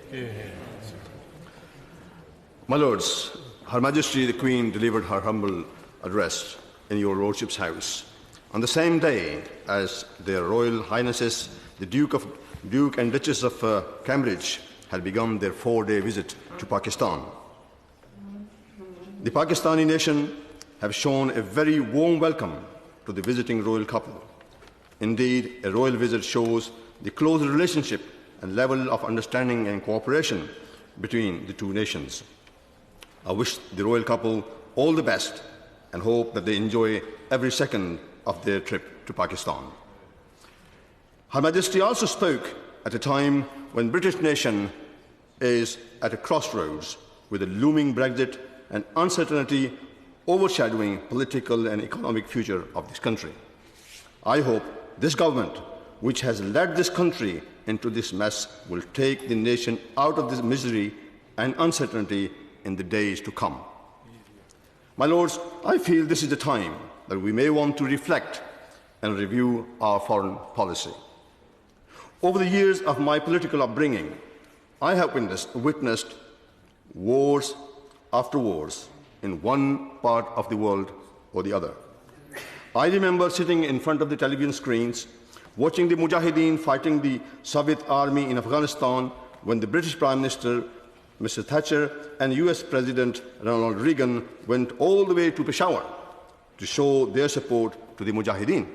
My Lords, Her Majesty the Queen delivered her humble address in your Lordship's house on the same day as their Royal Highnesses, the Duke and Duchess of Cambridge, had begun their 4-day visit to Pakistan. The Pakistani nation have shown a very warm welcome to the visiting royal couple. Indeed, a royal visit shows the close relationship and level of understanding and cooperation between the two nations. I wish the royal couple all the best and hope that they enjoy every second of their trip to Pakistan. Her Majesty also spoke at a time when British nation is at a crossroads with a looming Brexit and uncertainty overshadowing political and economic future of this country. I hope this government, which has led this country into this mess, will take the nation out of this misery and uncertainty in the days to come. My Lords, I feel this is the time that we may want to reflect and review our foreign policy. Over the years of my political upbringing, I have witnessed wars after wars in one part of the world or the other. I remember sitting in front of the television screens, watching the Mujahideen fighting the Soviet army in Afghanistan when the British Prime Minister, Mr. Thatcher, and US President Ronald Reagan went all the way to Peshawar to show their support to the Mujahideen.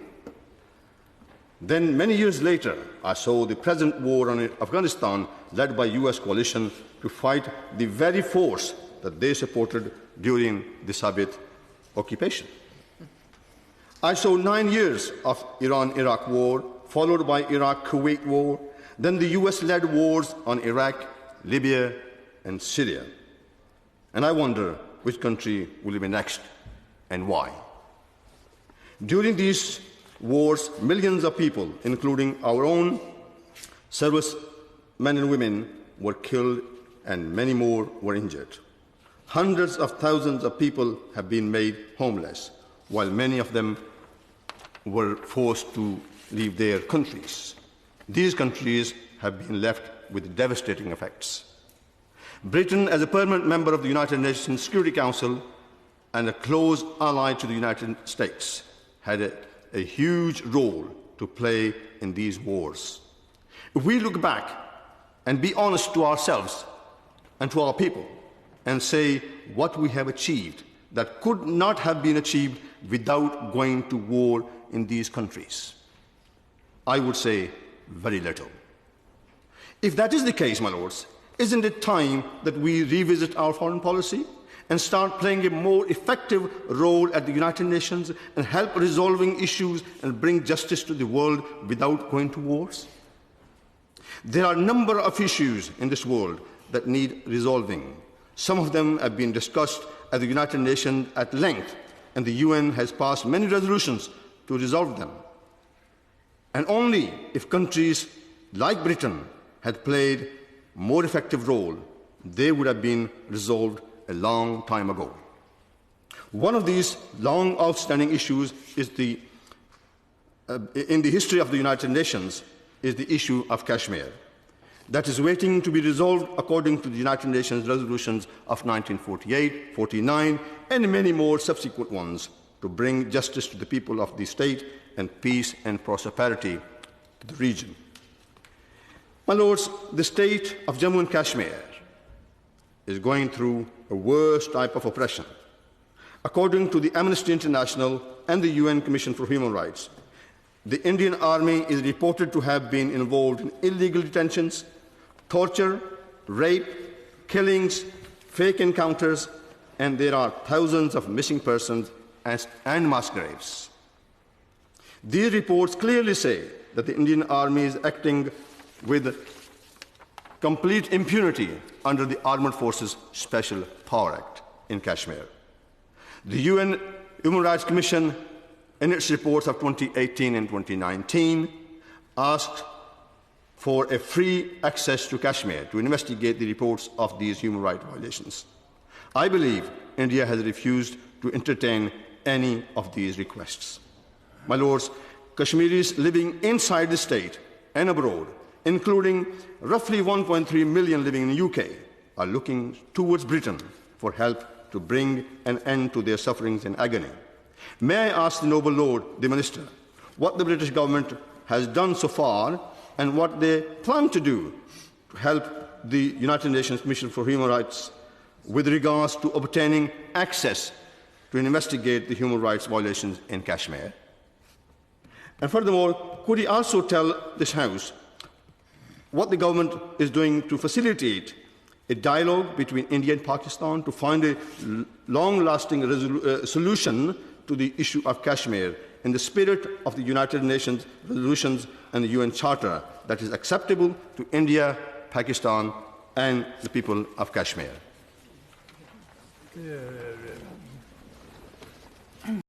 Then, many years later, I saw the present war on Afghanistan led by US coalition to fight the very force that they supported during the Soviet occupation. I saw 9 years of Iran-Iraq war, followed by Iraq-Kuwait war, then the US-led wars on Iraq, Libya, and Syria. And I wonder which country will be next and why. During these wars, millions of people, including our own servicemen and women, were killed and many more were injured. Hundreds of thousands of people have been made homeless, while many of them were forced to leave their countries. These countries have been left with devastating effects. Britain, as a permanent member of the United Nations Security Council and a close ally to the United States, had a huge role to play in these wars. If we look back and be honest to ourselves and to our people and say what we have achieved that could not have been achieved without going to war in these countries, I would say very little. If that is the case, my Lords, isn't it time that we revisit our foreign policy and start playing a more effective role at the United Nations and help resolving issues and bring justice to the world without going to wars? There are a number of issues in this world that need resolving. Some of them have been discussed at the United Nations at length, and the UN has passed many resolutions to resolve them. And only if countries like Britain had played a more effective role, they would have been resolved a long time ago. One of these long outstanding issues is in the history of the United Nations is the issue of Kashmir, that is waiting to be resolved according to the United Nations resolutions of 1948, 49, and many more subsequent ones to bring justice to the people of the state and peace and prosperity to the region. My Lords, the state of Jammu and Kashmir is going through a worse type of oppression. According to the Amnesty International and the UN Commission for Human Rights, the Indian Army is reported to have been involved in illegal detentions, torture, rape, killings, fake encounters, and there are thousands of missing persons and mass graves. These reports clearly say that the Indian Army is acting with complete impunity under the Armed Forces Special Power Act in Kashmir. The UN Human Rights Commission, in its reports of 2018 and 2019, asked for a free access to Kashmir to investigate the reports of these human rights violations. I believe India has refused to entertain any of these requests. My Lords, Kashmiris living inside the state and abroad including roughly 1.3 million living in the UK, are looking towards Britain for help to bring an end to their sufferings and agony. May I ask the Noble Lord, the Minister, what the British government has done so far and what they plan to do to help the United Nations Mission for Human Rights with regards to obtaining access to investigate the human rights violations in Kashmir? And furthermore, could he also tell this House what the government is doing to facilitate a dialogue between India and Pakistan to find a long-lasting solution to the issue of Kashmir in the spirit of the United Nations resolutions and the UN Charter that is acceptable to India, Pakistan, and the people of Kashmir?